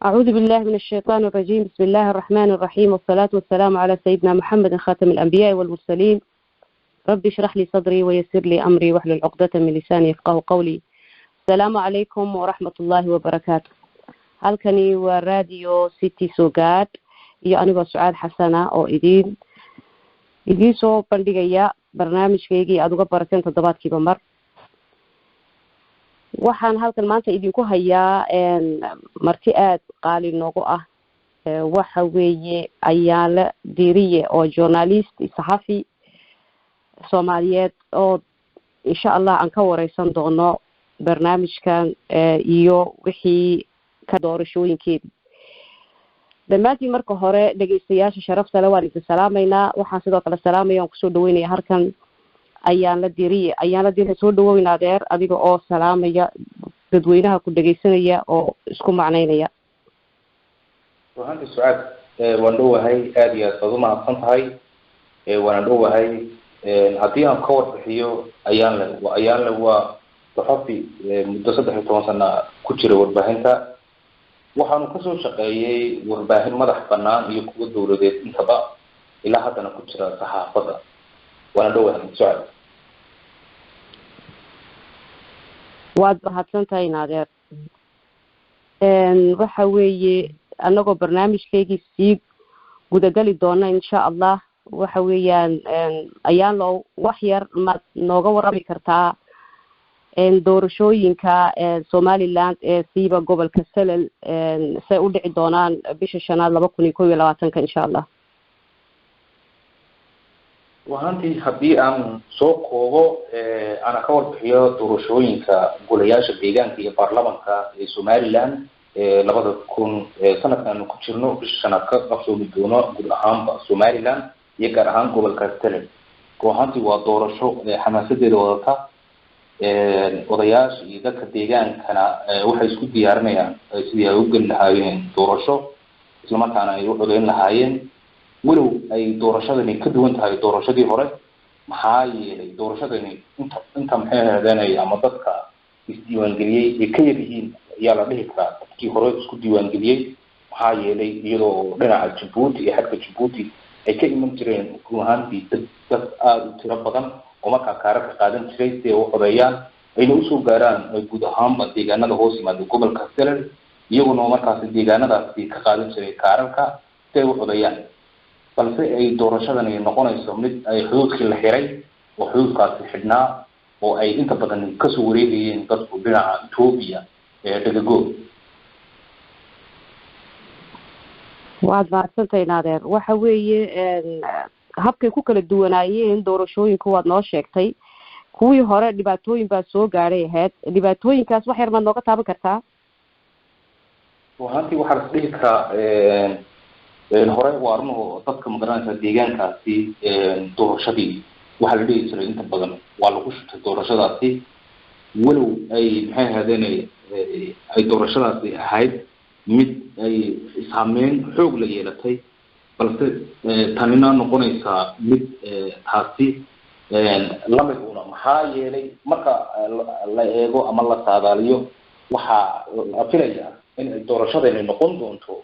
أعوذ بالله من الشيطان الرجيم. بسم الله الرحمن الرحيم، والصلاة والسلام على سيدنا محمد خاتم الأنبياء والمرسلين. رب اشرح لي صدري ويسر لي أمري واحلل عقدة من لساني يفقهوا قولي. السلام عليكم ورحمة الله وبركاته. halkani waa radio city Soogaad iyo anigoo Sucaad Xasana oo idin soo bandhigaya barnaamijkeygii aad uga barateen toddobaadkiiba mar. waxaan halkan maanta idinku hayaa marti aad qaali noogu ah. waxa weeye Ayaale Diiriye oo journalist saxafi Soomaaliyeed oo insha Allah aan ka wareysan doono barnaamijkan iyo wixii ka doorashooyinkeedii. dhammaantiin marka hore dhageystayaasha sharafta leh waan idin salaameynaa. waxaan sidoo kale salaamaya aan kusoo dhaweynaya halkan Ayaale Diiriye soo dhaweynaa adeer, adiga oo salaamaya dadweynaha ku dhageysanaya oo isku macneynaya. waxaan Sucaad waan dhawahay aad iyo aad u mahadsan tahay. waan dhawahay haddii aan ka warbixiyo Ayaale waa saxafi muddo 13 sano ku jira warbaahinta. waxaanu ka soo shaqeeyay warbaahin madax bannaan iyo kuwa dawladeed intaba ilaa haddana ku jira saxaafadda. waan dhawahay Sucaad. waad mahadsantahay adeer. waxa weeye anagoo barnaamijkeygii sii gudagali doona insha Allah. waxa weeyaan Ayaalo wax yar ma nooga warami kartaa doorashooyinka Somaliland ee siiba gobolka Salal say u dhici doonaan bisha 5 2021 insha Allah. waxaantii haddii aan soo koobo ana ka warbixiyo doorashooyinka golayaasha deegaanka iyo baarlamaanka ee Somaliland 2000 sanadkan ku jirno bisha 5 ka qabsoomi doono guud ahaanba Somaliland iyo gaar ahaan gobolka Salal. waxaantii waa doorasho xamaasadeeda wadata. odayaasha iyo dadka deegaankana waxay isku diyaarinayaan sidii ay u gali lahaayeen doorasho isla markaana ay u codeyn lahaayeen. walow ay doorashadani ka duwan tahay doorashadii hore, maxaa yeelay doorashadani inta maxay ahaydeen ama dadka isdiiwaangeliyay ay ka yar yihiin ayaa la dhihi karaa dadkii hore isku diiwaangeliyay. maxaa yeelay iyadoo dhinaca Djibouti iyo xadka Djibouti ay ka iman jireen ruuxaantii dad aad u tiro badan oo markaa kaara ka qaadan jiray si ay u codeeyaan ayna usoo gaaraan guud ahaanba deegaanada hoos yimaada gobolka Salal, iyaguna markaasi deegaanadaasi ka qaadan jiray kaararka si ay u codeeyaan. balse ay doorashadani noqonayso mid ay xuduudkii la xiray oo xuduudkaasi xidhnaa oo ay inta badan kasoo wareegayeen dadku dhinaca Ethiopia dagago. waad mahadsantahay adeer. waxa weeye habkay ku kala duwanaayeen doorashooyinku waad noo sheegtay. kuwii hore dhibaatooyin baa soo gaaray ahayd. dhibaatooyinkaas wax yar ma nooga taaban kartaa? waxaantii waxaa la dhihi karaa hore waa arrinoo dadka magaranaysa deegaankaasi doorashadii waxaa la dhihi jiray inta badan waa lagu shutay doorashadaasi. walow ay maxay ahaydeen ay doorashadaasi ahayd mid ay saameyn xoog la yeelatay, balse tanina noqonaysaa mid taasi lamid una. maxaa yeelay marka la eego ama la saadaaliyo waxaa la filayaa in ay doorashadani noqon doonto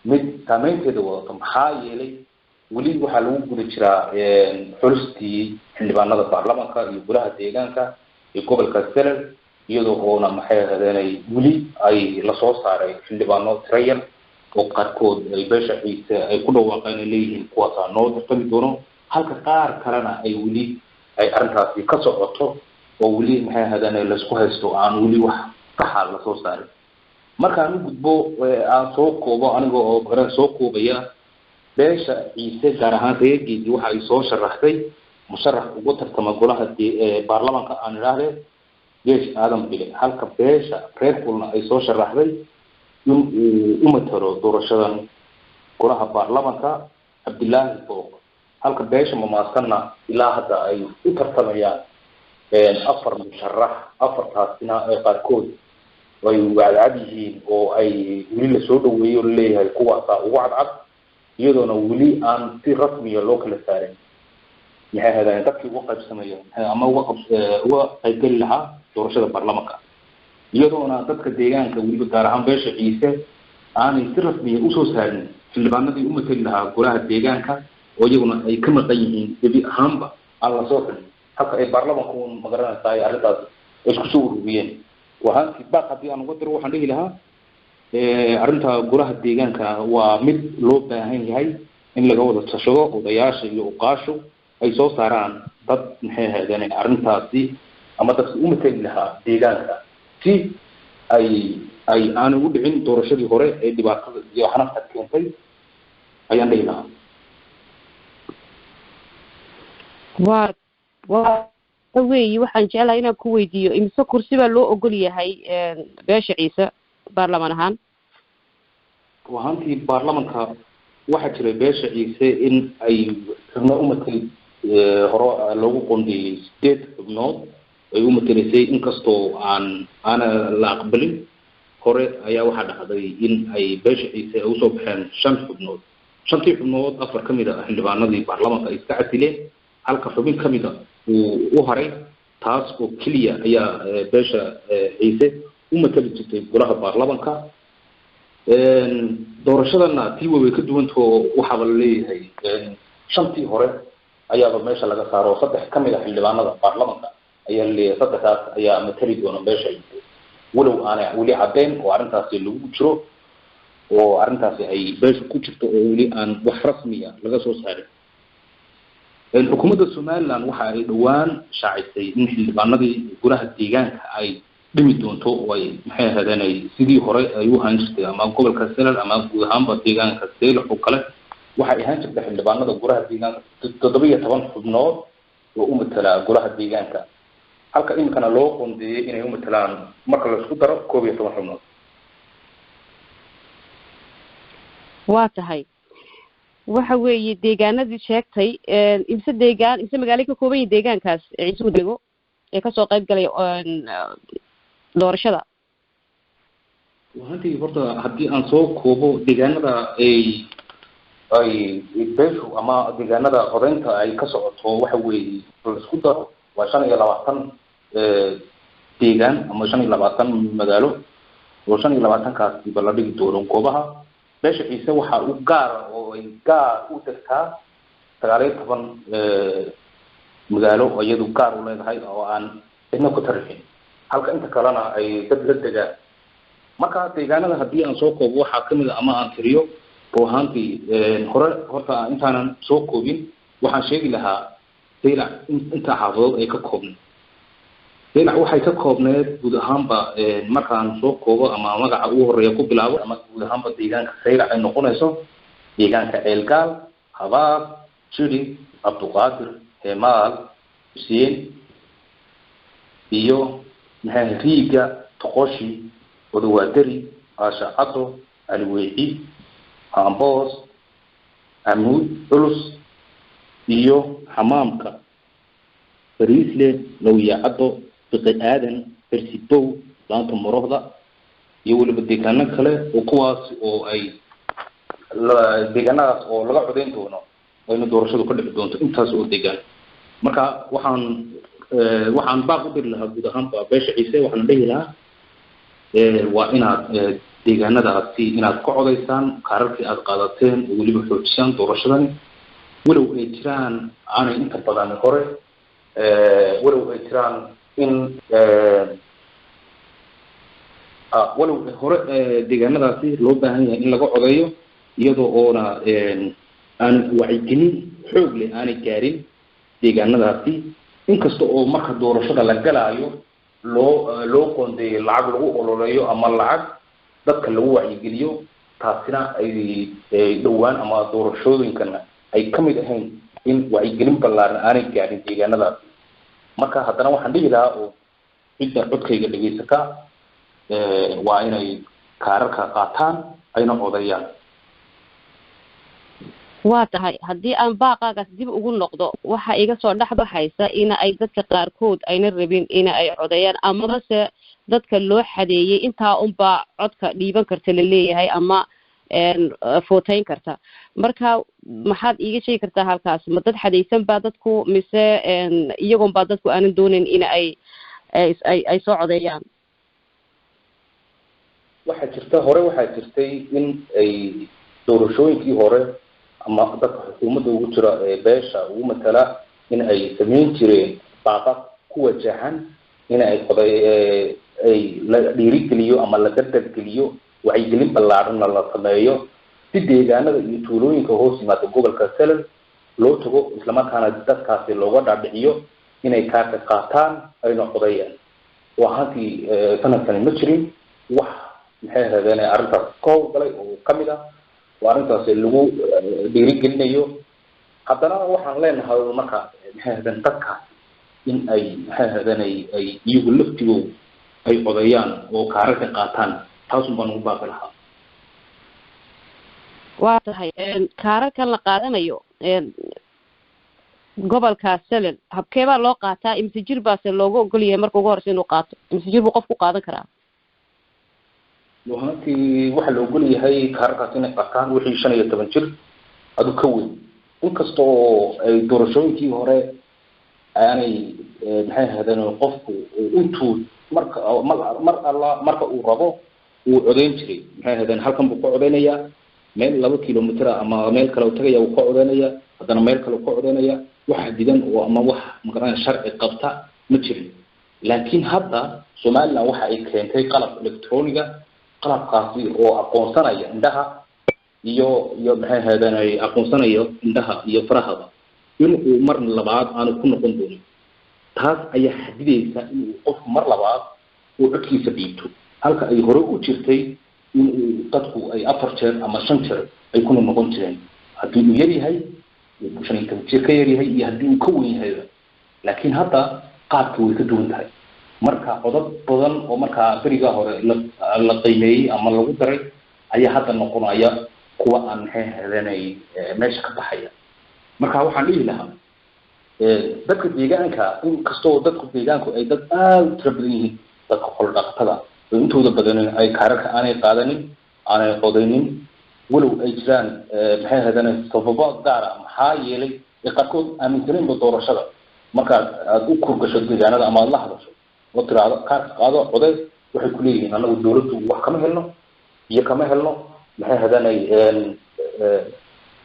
mid saameynteeda wadato. maxaa yeelay weli waxaa lagu guda jiraa xulistii xildhibaanada baarlamaanka iyo golaha deegaanka ee gobolka Salal, iyadoo oona maxay ahaydeen weli ay lasoo saaray xildhibaano tirayar oo qaarkood ay beesha ciise ay ku dhawaaqeen ay leeyihiin kuwaasaa noo tartami doono, halka qaar kalena ay weli ay arrintaasi ka socoto oo weli maxay ahaydeen laisku haysto aan weli wax saxa lasoo saarin. markaan u gudbo aan soo koobo aniga oo garan soo koobaya beesha ciise gaar ahaan reergeedii waxa ay soo sharaxday musharax ugu tartama golaha baarlamaanka aan idhaahdee beesha Aadan Bile, halka beesha reer kulna ay soo sharaxday in uu matalo doorashadan golaha baarlamaanka Cabdilaahi Booq, halka beesha Mamaasanna ilaa hadda ay u tartamayaan 4 musharax. 4taasina ay qaarkood way wacad yihiin oo ay weli la soo dhaweeyo leeyahay kuwaasa ugu cadcad, iyadoona weli aan si rasmi ah loo kala saarin maxay ahaydeen dadkii ugu qaybsamaya ama uga qaybgali lahaa doorashada baarlamaanka. iyadoona dadka deegaanka weliba gaar ahaan beesha ciise aanay si rasmiya usoo saarin xildhibaanadii u matali lahaa golaha deegaanka oo iyaguna ay ka maqan yihiin gebi ahaanba aan la soo xulin halka ay baarlamanku magaranaysaa arrintaas isku soo ururiyeen wahaantii baaq haddii aan uga diro waxaan dhihi lahaa arrinta golaha deegaanka waa mid loo baahan yahay in laga wada tashado odayaasha iyo uqaashu ay soo saaraan dad maxay ahaydeen arrintaasi ama dadka u matali lahaa deegaanka si ay aanay u dhicin doorashadii hore ee dhibaatada iyo xanafta keentay ayaan dhihi lahaa weeyi waxaan jeclahay inaan ku weydiiyo imise kursi baa loo ogol yahay beesha ciise baarlaman ahaan wahaantii baarlamanka waxaa jira beesha ciise in ay xubno u matali hore loogu qondeeyey 8 xubnood ay u matalaysay inkastoo aana la aqbalin hore ayaa waxaa dhacday in ay beesha ciise ay usoo baxeen 5 xubnood 5 xubnood 4 ka mid ah xildhibaanadii baarlamanka ay iska casileen halka xubin ka mid ah uu u haray taas oo keliya ayaa beesha ciise u matali jirtay golaha baarlamanka doorashadana tii way ka duwantoo waxaaba la leeyahay 5tii hore ayaaba meesha laga saaro 3 ka mid ah xildhibaanada baarlamanka ayaa leeyahay 3daas ayaa matali doona beesha ciise walow aanay weli caddeyn oo arrintaasi lagu jiro oo arrintaasi ay beesha ku jirto oo weli aan wax rasmiya laga soo saarin xukuumadda somaliland waxa ay dhowaan shaacisay in xildhibaanadii golaha deegaanka ay dhimi doonto oo ay maxay ahaydeen sidii hore ay u ahaan jirtay ama gobolka selal ama guud ahaanba deegaanka seylax oo kale waxay ahaan jirtay xildhibaanada golaha deegaanka 17 xubnood oo u matala golaha deegaanka halka iminkana loo qondeeyey inay u matalaan marka la isku daro 11 xubnood waa tahay waxa weeye deegaanadii sheegtay imse magaalo ka kooban yahay deegaankaas ciise dego ee kasoo qayb galay doorashada wahantii horta haddii aan soo koobo deegaanada ay beeshu ama deegaanada codaynta ay ka socoto waxa weeye la isku daro waa 25 deegaan ama 25 magaalo oo 25kaasiba la dhigi doono goobaha beesha ciise waxa uu gaar oo ay gaar u tagtaa 19 magaalo oo iyadu gaar u leedahay oo aan cidna ku tarifin halka inta kalena ay dad la degaan marka deegaanada haddii aan soo koobo waxaa ka mid ah ama aan tiriyo ruuxaantii hore horta intaanan soo koobin waxaan sheegi lahaa seylac inta xaafadood ay ka koobneed seylac waxay ka koobneed guud ahaanba markaan soo koobo ama magaca ugu horeeya ku bilaabo ama guud ahaanba deegaanka seylac ay noqonayso deegaanka ceelgaal habaar jiri cabduqaadir heemaal xuseen iyo maxay riiga toqoshi odawaadari aashacado alweeci hamboos amuud culus iyo xamaamka fariisle lawyacado biqi aadan bersibow laanta morohda iyo weliba deegaano kale oo kuwaas oo ay deegaanadaas oo laga codayn doono ayna doorashadu ka dhici doonto intaas oo deegaan marka waxaan baaq u diri lahaa guud ahaanba beesha ciise waxaan dhihi lahaa waa inaad deegaanadaasi inaad ka codaysaan kaararkii aad qaadateen oo weliba xoojisaan doorashadani walow ay jiraan aanay inta badan hore walow ay jiraan in walow hore deegaanadaasi loo baahan yahay in laga codeeyo iyadoo oona aan wacyigelin xoog leh aanay gaarin deegaanadaasi inkasta oo marka doorashada la galaayo loo qoondeeyo lacag lagu ololeeyo ama lacag dadka lagu wacyigeliyo taasina ay dhowaan ama doorashooyinkana ay ka mid ahayn in wacyigelin ballaaran aanay gaarin deegaanadaasi marka haddana waxaan dhihi lahaa oo cidda codkayga dhegaysata waa inay kaararka qaataan ayna codeeyaan waa tahay haddii aan baaqaagaas dib ugu noqdo waxa iga soo dhex baxaysa ina ay dadka qaarkood ayna rabin ina ay codeeyaan amabase dadka loo xadeeyey intaa unbaa codka dhiiban karta la leeyahay ama footayn karta marka maxaad iiga sheegi kartaa halkaas ma dad xadaysan baa dadku mise iyagoon baa dadku aanan doonayn ina ay soo codeeyaan waxaa jirta hore waxaa jirtay in ay doorashooyinkii hore ama dadka xukuumadda ugu jira beesha ugu matala in ay samayn jireen baaqaq ku wajahan in ay la dhiirigeliyo ama la dardargeliyo wacyigelin ballaarana la sameeyo si deegaanada iyo tuulooyinka hoos yimaada gobolka Salal loo tago islamarkaana dadkaasi looga dhaadhiciyo inay kaarka qaataan ayna codayaan waxaantii sanadkan ma jirin wax maxay ahaydeen arrintaas koob galay oo kamid ah waa arrintaas lagu dhiirigelinayo haddana waxaan leenahay marka maxay ahaydeen dadkaas in ay maxay ahaydeen ay iyagu laftigooda ay codayaan oo kaarka qaataan taas baan ugu baaqi lahaa waa tahay kaararkan la qaadanayo gobolka Salal habkeeba loo qaataa imse jir baase loogu ogol yahay marka ugu horeysa inuu qaato imse jir buu qofku qaadan karaa waxaantii waxa loo ogol yahay kaarkaas inay qaataan wixii 15 jir adu ka weyn inkastoo ay doorashooyinkii hore aanay maxay ahaydeen qofku intuu marka uu rabo uu codeyn jiray maxay ahaydeen halkan buu ku codeynayaa meel 2 kiiloomitir ama meel kale uu tagaya uu ku codeynayaa haddana meel kale uu ku codeynayaa waxa didan oo ama wax magaran sharci qabta ma jirin laakiin hadda Soomaaliland waxa ay keentay qalab elektrooniga qalabkaasi oo aqoonsanaya indhaha iyo maxay ahaydeen ay aqoonsanayo indhaha iyo faraha inuu mar labaad aanu ku noqon doonin taas ayaa xadidaysa inuu qofku mar labaad uu codkiisa dhiibto halka ay hore u jirtay in dadku ay 4 jeer ama 5 jeer ay ku noqon jireen haddii uu yar yahay bulshada jir ka yar yahay iyo haddii uu ka weyn yahay laakiin hadda qaabka way ka duwan tahay marka codad badan oo marka bariga hore la qiimeeyay ama lagu daray ayaa hadda noqonaya kuwa aan maxay ahaydeen meesha ka baxaya marka waxaan dhihi lahaa dadka deegaanka in kastoo dadka deegaanku ay dad aad u tiro badan yihiin dadka xoolo dhaqatada intooda badan ay kaararka aanay qaadanin aanay qodaynin walow ay jiraan maxay ahaydeen sababo gaar ah maxaa yeelay qaarkood aaminsaneen doorashada marka aad u kurgasho deegaanada ama la hadasho oo tiraado kaarka qaado coday waxay ku leeyihiin anagu dawladdu wax kama helno iyo kama helno maxay ahaydeen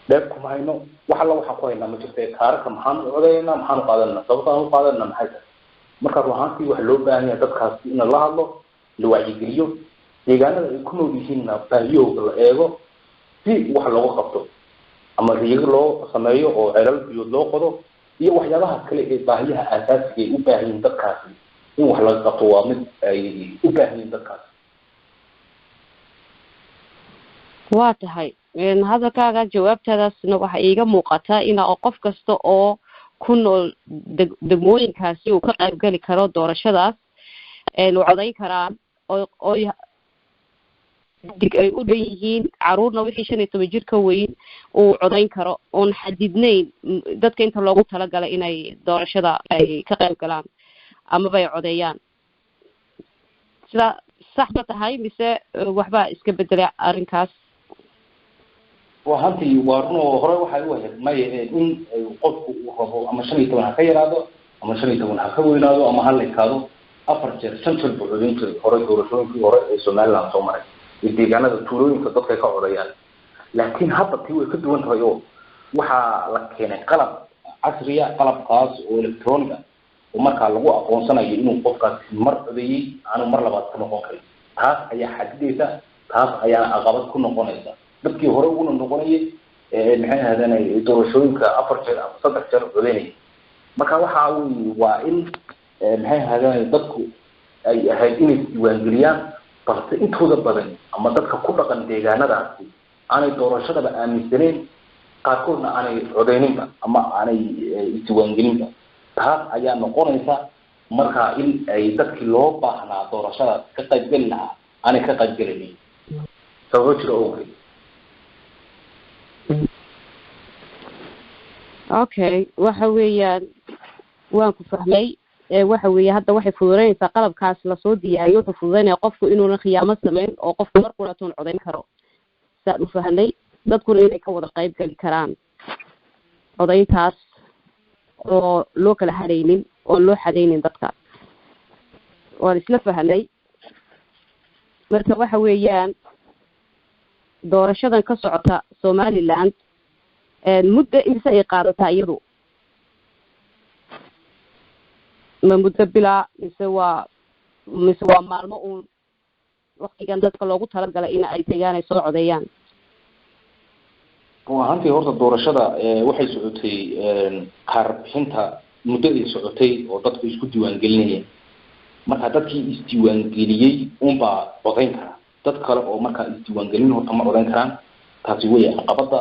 dheeb kuma hayno waxa ku haynaa ma jirta kaarka maxaan codaynaa maxaan qaadanaa sababta aan qaadanaa maxay tahay marka ruuxaantii wax loo baahan yahay dadkaas in la hadlo la wacyigeliyo deegaanada ay ku nool yihiinna baahiyooda la eego si wax looga qabto ama riig loo sameeyo oo ceelal biyood loo qodo iyo waxyaabaha kale ee baahiyaha aasaasiga ay u baahan yihiin dadkaasi in wax laga qabto waa mid ay u baahan yihiin dadkaasi waa tahay hadalkaaga jawaabtaadaasna waxa iiga muuqataa in qof kasta oo ku nool degmooyinkaasi uu ka qayb gali karo doorashadaas uu codayn karaan oo ay u dhan yihiin caruurna wixii 15 jir ka weyn uu codayn karo oon xadidnayn dadka inta loogu talagalay inay doorashada ay ka qayb galaan ama bay codeeyaan sida sax ma tahay mise waxba iska bedelay arrinkaas وهانتي وارنو هراء واحد واحد ما إن قف وهو أما شنو يتوه هكير هذا أما شنو يتوه هكوين هذا أما هلا كذا أفرج سنتر بعدين في هراء دورشون في هراء سومال لام سومري يدي كأنه تورين كتب كي كعريان لكن هذا تيوه كدوان هيو وح لكن قلب عصرية قلب خاص وإلكترونيا وما كانوا أقوى سنة ينو قف مر ذي عنو مر لبعض كنا قاكل هذا أي حديثة هذا أي أغابط كنا قنيسة dadkii hore ugu noqonayay maxay ahaydeen doorashooyinka 4 jeer ama 3 jeer codeynay marka waxa waa in maxay ahaydeen dadku ay ahayd inay diiwaangeliyaan balse intooda badan ama dadka ku dhaqan deegaanadaasi aanay doorashada aaminsaneen qaarkoodna aanay codeyninba ama aanay diiwaangelinba taas ayaa noqonaysa marka in ay dadkii loo baahnaa doorashada ka qaybgali lahaa aanay ka qaybgalin sababo jira oo okay waxa weeyaan waan ku fahmay waxa weeye hadda waxay fududeynaysaa qalabkaas la soo diyaariyo wuxuu fududeynaya qofku inuuna khiyaamo sameyn oo qofku markuu laatoon codeyn karo saan u fahnay dadkuna inay ka wada qayb gali karaan codeyntaas oo loo kala hadhaynin oo loo xadaynin dadka waan isla fahnay marka waxa weeyaan doorashadan ka socota Somaliland muddo inta ay qaadataa iyadu ma muddo bilaa mise waa maalmo uun waqtigan dadka loogu talagalay in ay deegaan ay soo codeeyaan hantii horta doorashada waxay socotay qaar bixinta muddadii socotay oo dadku isku diiwaan gelinayeen marka dadkii isdiiwaan geliyay unbaa codeyn kara dad kale oo markaa isdiiwaan gelin horta ma codeyn karaan taasi way caqabada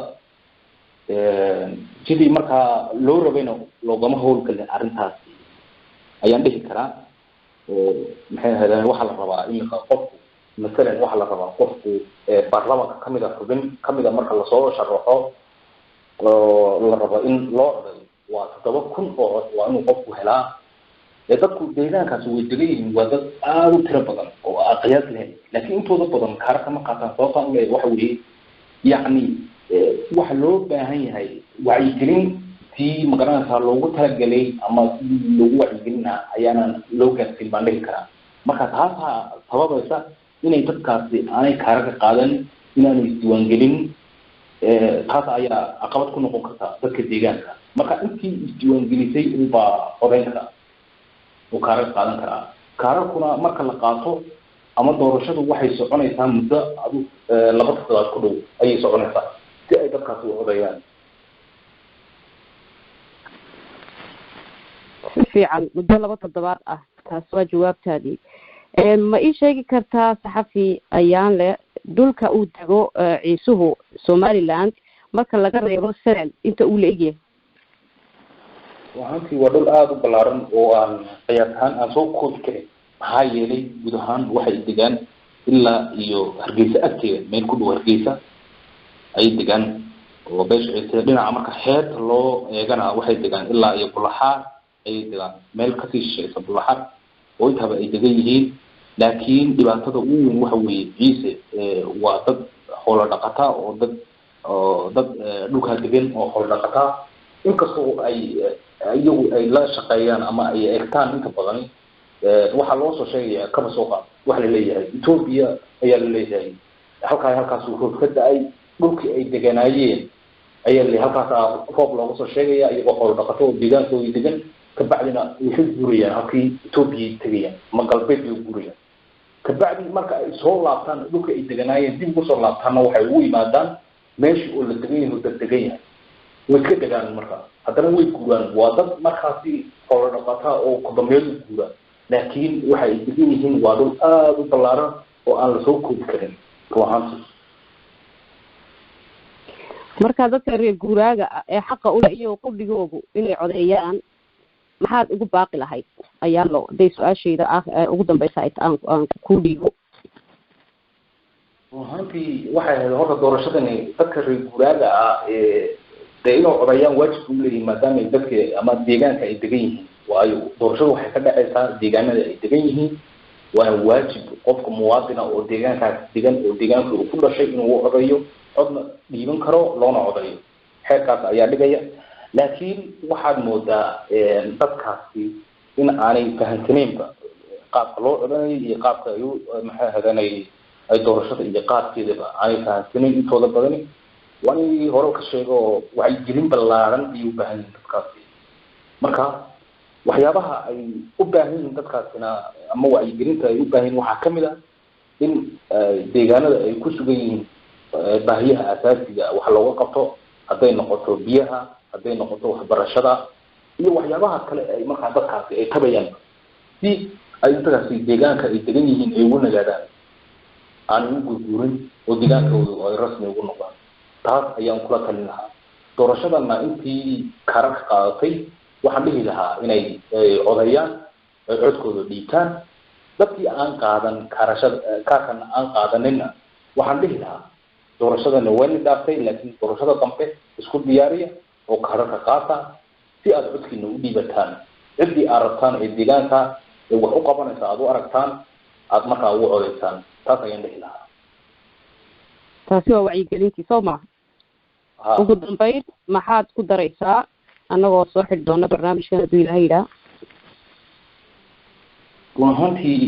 sidii markaa loo rabayna loogama howlgalin arrintaas ayaan dhihi karaa oo maxay ahaydeen waxa la rabaa in qofku مثلا waxa la rabaa qofku baarlamaanka kamid ah xubin kamid ah marka la soo sharaxo oo la rabo in loo codeeyo waa 7,000 oo waa inuu qofku helaa dadku deegaankaas way degayihiin waa dad aad u tiro badan oo aqyaad leh laakiin intooda badan kaarka ma qaataan sababta u leeyahay waxa weeye yacni waxa loo baahan yahay wacyigelin tii magaranaysa loogu talagalay ama loogu wacyigelina ayaana loo gaarsiin baan dhihi karaa marka taasa sababaysa inay dadkaasi aanay kaarka qaadan inaanay isdiiwaan gelin taas ayaa caqabad ku noqon karta dadka deegaanka marka intii isdiiwaan gelisay unbaa codeyn kara oo kaarka qaadan karaa kaararkuna marka la qaato ama doorashadu waxay soconaysaa muddo 2 toddobaad ku dhow ayay soconaysaa si ay dadkaasi u codeeyaan fiican muddo 2 toddobaad ah taas waa jawaabtaadii ma ii sheegi kartaa saxafi ayaan leh dhulka uu dego ciisuhu Somaliland marka laga reebo Sanaag inta uu leeyahay waxaantii waa dhul aad u ballaaran oo aan qiyaasaan aan soo koobi karin maxaa yeelay guud ahaan waxay degaan ilaa iyo Hargeysa agteeda meel ku dhow Hargeysa ay degaan oo beesha dhinaca marka xeed loo eegana waxay degaan ilaa iyo Bulaxaar ay degaan meel ka sii shisheeysa Bulaxaar oo intaba ay degan yihiin laakiin dhibaatada ugu weyn waxa weeye ciise waa dad xoolo dhaqata oo dad dhulka degan oo xoolo dhaqata inkastoo iyagu ay la shaqeeyaan ama ay eegtaan inta badan waxa loo soo sheegaya kaba soo qaad waxa la leeyahay Ethiopia ayaa la leeyahay halkaas uu ka da'ay dhulkii ay deganaayeen ayaa la halkaas roob looga soo sheegaya iyagoo xoolo dhaqato oo deegaankooda degan kabacdina waxay guurayaan halkii Ethiopia tagayaan ma galbeed ay guurayaan kabacdi marka ay soo laabtaan dhulka ay deganaayeen dib u soo laabtaana waxay u yimaadaan meeshii oo la degan yahay dad degan yahay way ka degaan marka haddana way guuraan waa dad markaasi xoolo dhaqata oo qodameel guuraan laakiin waxay degan yihiin waa dhul aad u ballaaran oo aan la soo koobi karin ruuxaantii marka dadka reer guuraaga ee xaqa u leh iyo qudhigoodu inay codeeyaan maxaad ugu baaqi lahayd ayaa loo day su'aashayda ugu dambaysa aan ku dhigo hantii waxay ahayd horta doorashadani dadka reer guuraaga inay codeeyaan waajib u leeyihiin maadaama dadka ama deegaanka ay degan yihiin waayo doorashadu waxay ka dhacaysaa deegaanada ay degan yihiin waa waajib qofka muwaadina oo deegaankaas degan oo deegaanka uu ku dhashay inuu codeeyo codna dhiiban karo loona codeeyo xeerkaas ayaa dhigaya laakiin waxaad moodaa dadkaasi in aanay fahansaneynba qaabka loo codeeyo iyo qaabka ay maxay hadanay ay doorashada iyo qaabkeedaba aanay fahansaneyn intooda badani waa in hore ka sheego wacyigelin ballaaran ay u baahan yihiin dadkaasi marka waxyaabaha ay u baahan yihiin dadkaasina ama wacyigelinta ay u baahan yihiin waxaa kamid ah in deegaanada ay ku sugan yihiin baahiyaha asaasiga wax looga qabto hadday noqoto biyaha hadday noqoto waxbarashada iyo waxyaabaha kale ay markaa dadkaasi ay tabayaan si ay dadkaasi deegaanka ay degan yihiin ay ugu nagaadaan aanay u gurguurin oo deegaankoodu ay rasmi ugu noqdaan taas ayaan kula talin lahaa doorashadana intii kaararka qaadatay waxaan dhihi lahaa inay codeeyaan ay codkooda dhiibtaan dadkii aan qaadan kaarkan aan qaadanina waxaan dhihi lahaa doorashadana waa la dhaaftay laakiin doorashada dambe isku diyaariya oo kaararka qaata si aad codkiina u dhiibataan ciddii aad rabtaan ee deegaanka ee wax u qabanaysa aad u aragtaan aad markaa ugu codeysaan taas ayaan dhihi lahaa taasi waa wacyigelintii soo maha ugu dambayn maxaad ku daraysaa annagoo soo xidhi doona barnaamijkan hadduu ilaha yidhaah run ahaantii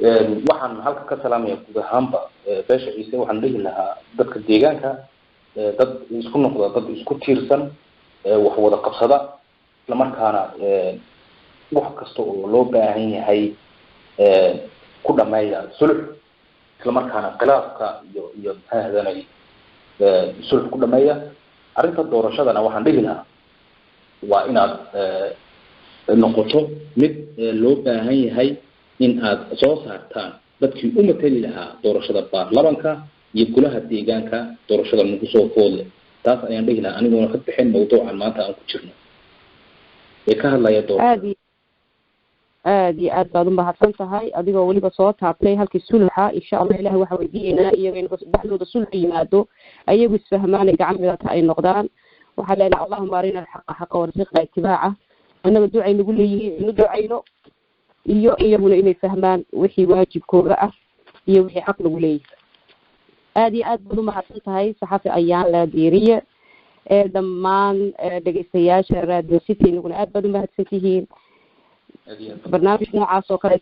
waxaan halka ka salaamaya guud ahaanba beesha ciise waxaan dhihi lahaa dadka deegaanka dad isku noqda dad isku tiirsan wax wada qabsada isla markaana wax kasta oo loo baahan yahay ku dhameeya sulh isla markaana khilaafka iyo maxaadanay sulh ku dhameeya arrinta doorashadana waxaan dhihi lahaa waa inaad noqoto mid loo baahan yahay in aad soo saartaan dadkii u matali lahaa doorashada baarlamanka iyo golaha deegaanka doorashada nagu soo foodle taas ayaan dhihi lahaa anigoona ka bixin mawduucan maanta aan ku jirno ee ka hadlaya doorashada aad iyo aad baad u mahadsan tahay adigoo weliba soo taabtay halkii sulxa insha allah ilahay waxa weydiinaynaa iyaga in dhexdooda sulx yimaado ayagu isfahmaan gacan midata ay noqdaan waxaa leenahay allahuma arina alxaqa xaqa warziqna itibaaca annaga ducay nagu leeyihiin inu ducayno iyo iyaguna inay fahmaan wixii waajibkooda ah iyo wixii xaq lagu leeyahay aad iyo aad baad u mahadsan tahay saxafi ayaan la diiriye dhammaan dhegeystayaasha radio city inaguna aad baad u mahadsan tihiin barnaamij noocaas oo kale